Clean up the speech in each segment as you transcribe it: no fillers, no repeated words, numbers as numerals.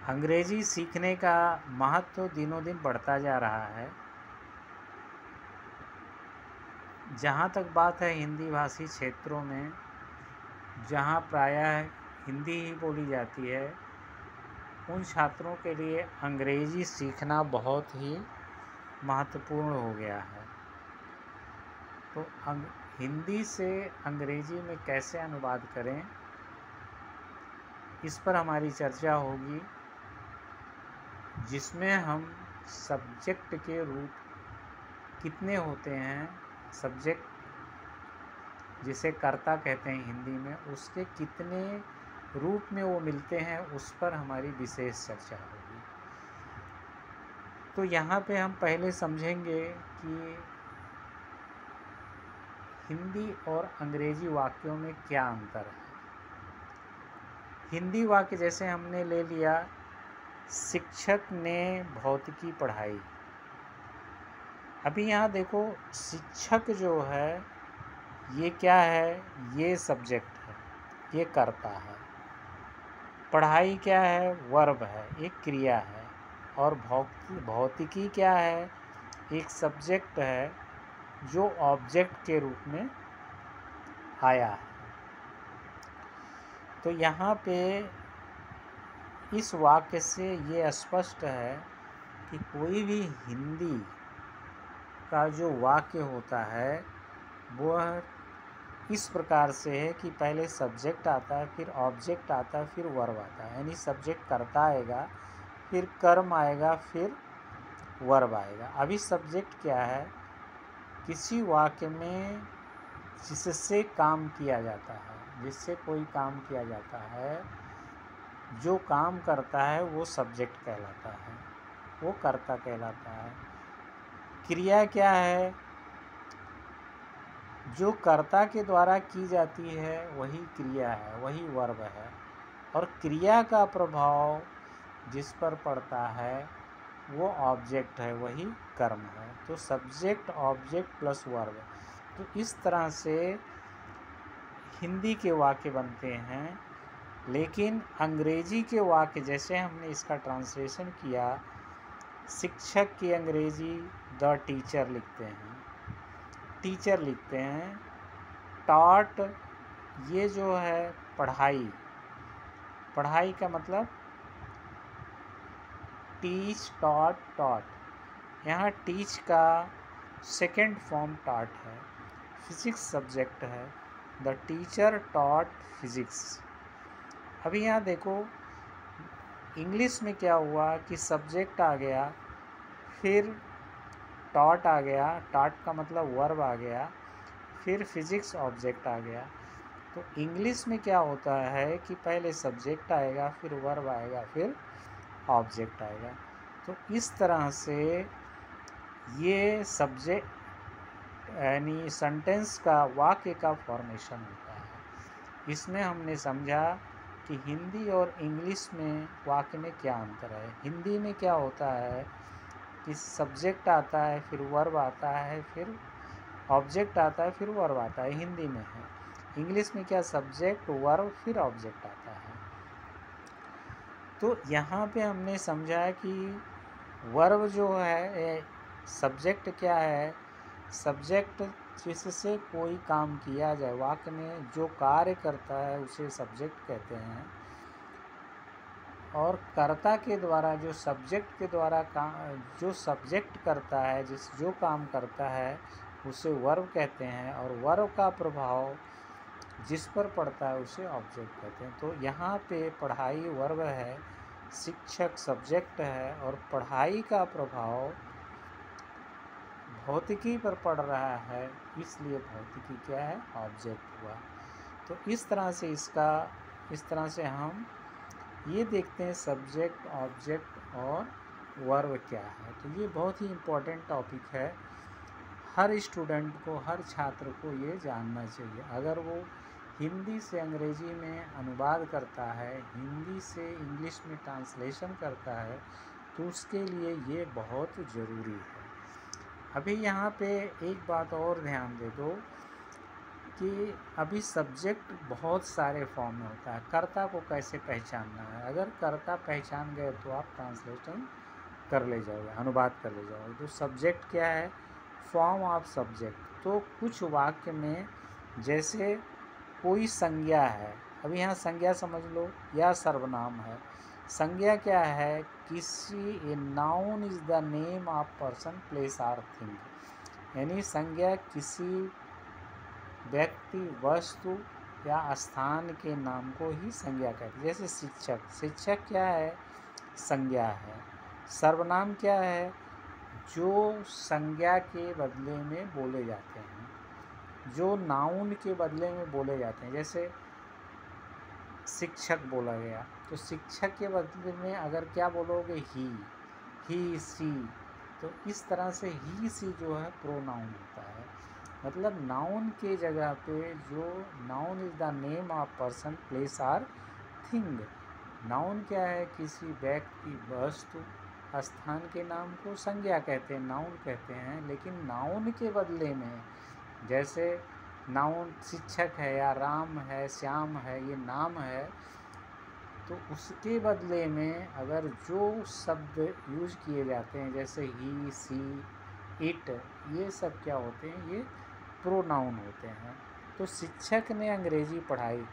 अंग्रेजी सीखने का महत्व दिनों दिन बढ़ता जा रहा है। जहाँ तक बात है हिंदी भाषी क्षेत्रों में, जहाँ प्रायः हिंदी ही बोली जाती है, उन छात्रों के लिए अंग्रेजी सीखना बहुत ही महत्वपूर्ण हो गया है। तो हिंदी से अंग्रेजी में कैसे अनुवाद करें, इस पर हमारी चर्चा होगी, जिसमें हम सब्जेक्ट के रूप कितने होते हैं, सब्जेक्ट जिसे कर्ता कहते हैं हिंदी में, उसके कितने रूप में वो मिलते हैं, उस पर हमारी विशेष चर्चा होगी। तो यहाँ पे हम पहले समझेंगे कि हिंदी और अंग्रेजी वाक्यों में क्या अंतर है। हिंदी वाक्य जैसे हमने ले लिया, शिक्षक ने भौतिकी पढ़ाई। अभी यहाँ देखो, शिक्षक जो है ये क्या है, ये सब्जेक्ट है, ये कर्ता है। पढ़ाई क्या है, वर्ब है, एक क्रिया है। और भौतिकी क्या है, एक सब्जेक्ट है जो ऑब्जेक्ट के रूप में आया है। तो यहाँ पे इस वाक्य से ये स्पष्ट है कि कोई भी हिंदी का जो वाक्य होता है वह इस प्रकार से है कि पहले सब्जेक्ट आता है, फिर ऑब्जेक्ट आता है, फिर वर्ब आता है। यानी सब्जेक्ट कर्ता आएगा, फिर कर्म आएगा, फिर वर्ब आएगा। अभी सब्जेक्ट क्या है, किसी वाक्य में जिससे काम किया जाता है, जिससे कोई काम किया जाता है, जो काम करता है वो सब्जेक्ट कहलाता है, वो कर्ता कहलाता है। क्रिया क्या है, जो कर्ता के द्वारा की जाती है वही क्रिया है, वही वर्ब है। और क्रिया का प्रभाव जिस पर पड़ता है वो ऑब्जेक्ट है, वही कर्म है। तो सब्जेक्ट, ऑब्जेक्ट प्लस वर्ब। तो इस तरह से हिंदी के वाक्य बनते हैं। लेकिन अंग्रेजी के वाक्य, जैसे हमने इसका ट्रांसलेशन किया, शिक्षक की अंग्रेजी द टीचर लिखते हैं, टीचर लिखते हैं। टॉट, ये जो है पढ़ाई, पढ़ाई का मतलब टीच, टॉट, टॉट। यहाँ टीच का सेकेंड फॉर्म टॉट है। फिजिक्स सब्जेक्ट है, द टीचर टॉट फिजिक्स। अभी यहाँ देखो, इंग्लिश में क्या हुआ कि सब्जेक्ट आ गया, फिर टॉट आ गया, टॉट का मतलब वर्ब आ गया, फिर फिजिक्स ऑब्जेक्ट आ गया। तो इंग्लिश में क्या होता है कि पहले सब्जेक्ट आएगा, फिर वर्ब आएगा, फिर ऑब्जेक्ट आएगा। तो इस तरह से ये सब्जेक्ट यानी सेंटेंस का, वाक्य का फॉर्मेशन होता है। इसमें हमने समझा कि हिंदी और इंग्लिश में वाक्य में क्या अंतर है। हिंदी में क्या होता है कि सब्जेक्ट आता है, फिर वर्ब आता है, फिर ऑब्जेक्ट आता है, फिर वर्ब आता है, हिंदी में है। इंग्लिश में क्या, सब्जेक्ट, वर्ब, फिर ऑब्जेक्ट आता है। तो यहाँ पे हमने समझा कि वर्ब जो है, सब्जेक्ट क्या है, सब्जेक्ट जिससे कोई काम किया जाए, वाक्य में जो कार्य करता है उसे सब्जेक्ट कहते हैं। और कर्ता के द्वारा, जो सब्जेक्ट के द्वारा काम, जो सब्जेक्ट करता है, जो काम करता है, उसे वर्ब कहते हैं। और वर्ब का प्रभाव जिस पर पड़ता है उसे ऑब्जेक्ट कहते हैं। तो यहाँ पे पढ़ाई वर्ब है, शिक्षक सब्जेक्ट है, और पढ़ाई का प्रभाव भौतिकी पर पड़ रहा है, इसलिए भौतिकी क्या है, ऑब्जेक्ट हुआ। तो इस तरह से हम ये देखते हैं सब्जेक्ट, ऑब्जेक्ट और वर्ब क्या है। तो ये बहुत ही इम्पोर्टेंट टॉपिक है, हर स्टूडेंट को, हर छात्र को ये जानना चाहिए। अगर वो हिंदी से अंग्रेजी में अनुवाद करता है, हिंदी से इंग्लिश में ट्रांसलेशन करता है, तो उसके लिए ये बहुत ज़रूरी है। अभी यहाँ पे एक बात और ध्यान दे दो कि अभी सब्जेक्ट बहुत सारे फॉर्म में होता है, कर्ता को कैसे पहचानना है। अगर कर्ता पहचान गए तो आप ट्रांसलेशन कर ले जाओगे, अनुवाद कर ले जाओगे। तो सब्जेक्ट क्या है, फॉर्म ऑफ सब्जेक्ट। तो कुछ वाक्य में जैसे कोई संज्ञा है, अभी यहाँ संज्ञा समझ लो या सर्वनाम है। संज्ञा क्या है, किसी a noun is the name of person place or thing, यानी संज्ञा किसी व्यक्ति वस्तु या स्थान के नाम को ही संज्ञा कहते हैं। जैसे शिक्षक, शिक्षक क्या है, संज्ञा है। सर्वनाम क्या है, जो संज्ञा के बदले में बोले जाते हैं, जो नाउन के बदले में बोले जाते हैं। जैसे शिक्षक बोला गया, तो शिक्षक के बदले में अगर क्या बोलोगे, ही सी, तो इस तरह से ही सी जो है प्रोनाउन होता है। मतलब नाउन के जगह पे जो noun is the name of person place or thing. Noun क्या है, किसी व्यक्ति वस्तु स्थान के नाम को संज्ञा कहते हैं, नाउन कहते हैं। लेकिन नाउन के बदले में, जैसे नाउन शिक्षक है या राम है, श्याम है, ये नाम है, तो उसके बदले में अगर जो शब्द यूज किए जाते हैं, जैसे ही सी इट, ये सब क्या होते हैं, ये प्रोनाउन होते हैं। तो शिक्षक ने अंग्रेजी पढ़ाई,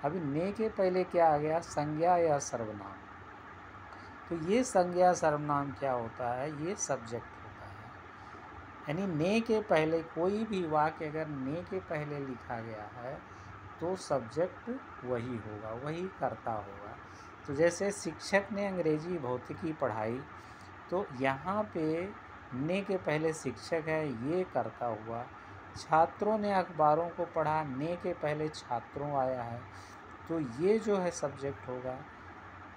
अभी ने के पहले क्या आ गया, संज्ञा या सर्वनाम। तो ये संज्ञा सर्वनाम क्या होता है, ये सब्जेक्ट होता है। यानी ने के पहले कोई भी वाक्य अगर ने के पहले लिखा गया है तो सब्जेक्ट वही होगा, वही कर्ता होगा। तो जैसे शिक्षक ने अंग्रेजी भौतिकी पढ़ाई, तो यहाँ पे ने के पहले शिक्षक है, ये कर्ता हुआ। छात्रों ने अखबारों को पढ़ा, ने के पहले छात्रों आया है, तो ये जो है सब्जेक्ट होगा।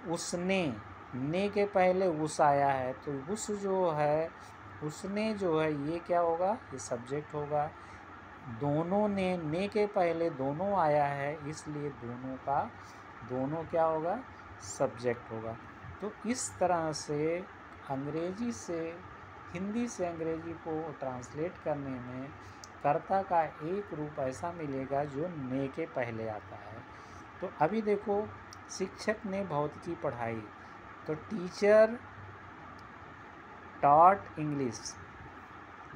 उसने, ने के पहले उस आया है, तो उस जो है, उसने जो है, ये क्या होगा, ये सब्जेक्ट होगा। दोनों ने के पहले दोनों आया है, इसलिए दोनों का, दोनों क्या होगा, सब्जेक्ट होगा। तो इस तरह से अंग्रेजी से, हिंदी से अंग्रेजी को ट्रांसलेट करने में कर्ता का एक रूप ऐसा मिलेगा जो ने के पहले आता है। तो अभी देखो, शिक्षक ने भौतिकी पढ़ाई, तो teacher taught English,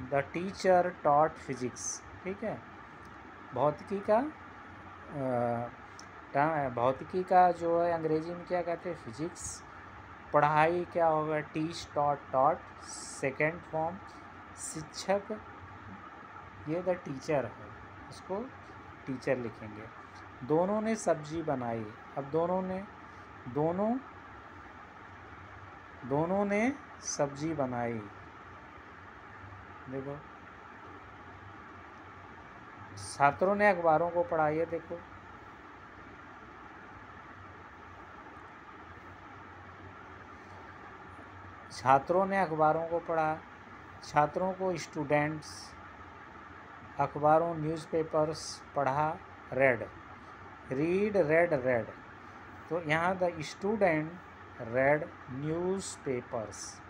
the teacher taught physics, ठीक है। भौतिकी का भौतिकी का जो है अंग्रेजी में क्या कहते हैं, फिजिक्स। पढ़ाई क्या होगा, teach taught taught, second form. शिक्षक, ये द टीचर है, इसको टीचर लिखेंगे। दोनों ने सब्जी बनाई, अब दोनों ने सब्जी बनाई। देखो, छात्रों ने अखबारों को पढ़ा, ये देखो, छात्रों ने अखबारों को पढ़ा, छात्रों को स्टूडेंट्स, अखबारों न्यूज़पेपर्स पढ़ा, रेड, रीड, रेड, रेड। तो यहाँ द स्टूडेंट रेड न्यूज़पेपर्स,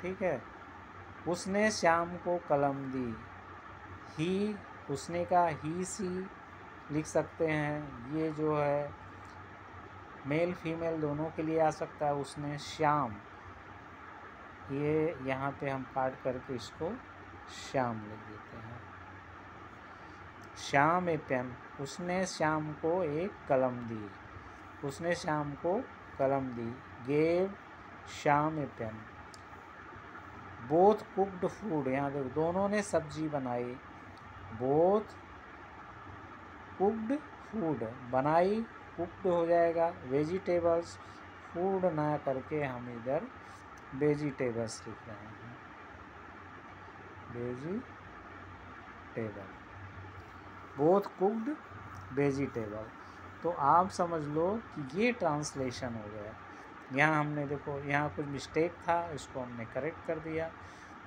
ठीक है। उसने श्याम को कलम दी, ही, उसने का ही सी लिख सकते हैं, ये जो है मेल फीमेल दोनों के लिए आ सकता है। उसने श्याम, ये यहाँ पे हम काट करके इसको श्याम लिख देते हैं। श्याम ए पेन, उसने श्याम को एक कलम दी, उसने श्याम को कलम दी। Gave Shyam a pen. Both cooked food, यहाँ देखो, दोनों ने सब्जी बनाई, बोथ कुक्ड फूड, बनाई कुक्ड हो जाएगा। वेजिटेबल्स, फूड ना करके हम इधर वेजिटेबल्स लिख रहे हैं, वेजिटेबल, बोथ कुक्ड वेजिटेबल। तो आप समझ लो कि ये ट्रांसलेशन हो गया। यहाँ हमने देखो, यहाँ कुछ मिस्टेक था, इसको हमने करेक्ट कर दिया।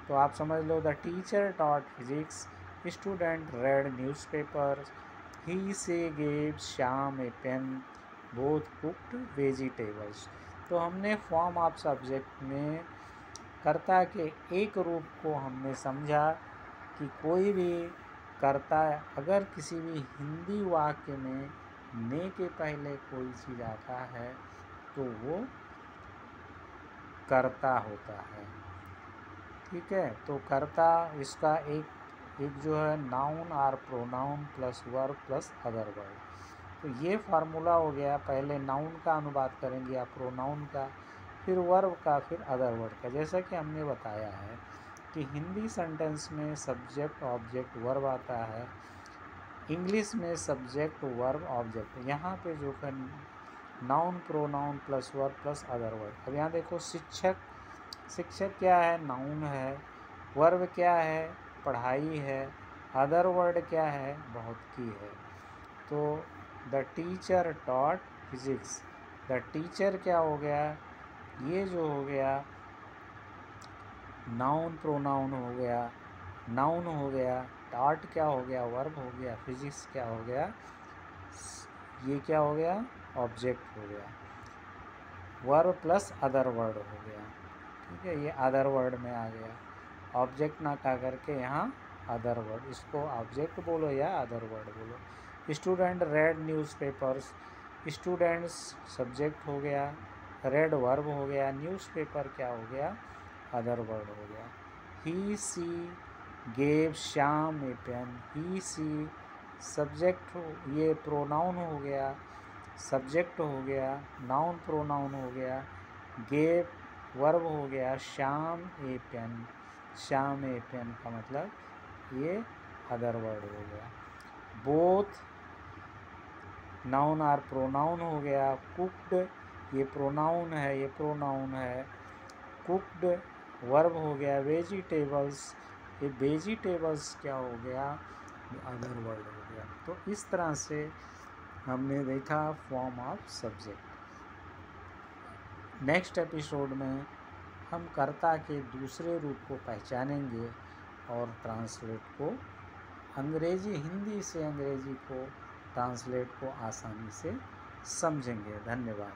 तो आप समझ लो, the teacher taught physics, student read newspaper, he she gave Shyam a pen, both cooked vegetables. तो हमने फॉर्म ऑफ सब्जेक्ट में कर्ता के एक रूप को हमने समझा कि कोई भी करता, अगर किसी भी हिंदी वाक्य में ने के पहले कोई चीज़ आता है तो वो कर्ता होता है। ठीक है, तो कर्ता इसका एक जो है noun or pronoun plus verb plus other word. तो ये फार्मूला हो गया, पहले नाउन का अनुवाद करेंगे या प्रोनाउन का, फिर वर्ब का, फिर अदर वर्ड का। जैसा कि हमने बताया है कि हिंदी सेंटेंस में सब्जेक्ट ऑब्जेक्ट वर्ब आता है, इंग्लिश में सब्जेक्ट वर्ब ऑब्जेक्ट। यहाँ पे जो है noun pronoun plus verb plus other word. अब यहाँ देखो शिक्षक, शिक्षक क्या है, नाउन है। वर्ब क्या है, पढ़ाई है। अदर वर्ड क्या है, बहुत की है। तो the teacher taught physics, the teacher क्या हो गया, ये जो हो गया नाउन प्रोनाउन हो गया, नाउन हो गया, टॉट क्या हो गया, वर्ब हो गया, फिजिक्स क्या हो गया, ये क्या हो गया, ऑब्जेक्ट हो गया। वर्ब प्लस अदर वर्ड हो गया। ठीक है, ये अदर वर्ड में आ गया। ऑब्जेक्ट ना कह करके यहाँ अदर वर्ड, इसको ऑब्जेक्ट बोलो या अदर वर्ड बोलो। Student red newspapers, students subject हो गया, रेड वर्ब हो गया, न्यूज़पेपर क्या हो गया, अदर वर्ड हो गया। He she gave Shyam a pen, he she subject हो, ये प्रोनाउन हो गया, सब्जेक्ट हो गया, नाउन प्रोनाउन हो गया, गेव वर्ब हो गया, Shyam a pen, Shyam a pen का मतलब ये अदर वर्ड हो गया। बोथ नाउन आर प्रोनाउन हो गया। कुक्ड ये प्रोनाउन है, ये प्रोनाउन है। कुक्ड वर्ब हो गया। वेजिटेबल्स, ये वेजिटेबल्स क्या हो गया, अदर वर्ड हो गया। तो इस तरह से हमने देखा form of subject. Next episode में हम कर्ता के दूसरे रूप को पहचानेंगे और ट्रांसलेट को, अंग्रेजी हिंदी से अंग्रेजी को ट्रांसलेट को आसानी से समझेंगे। धन्यवाद।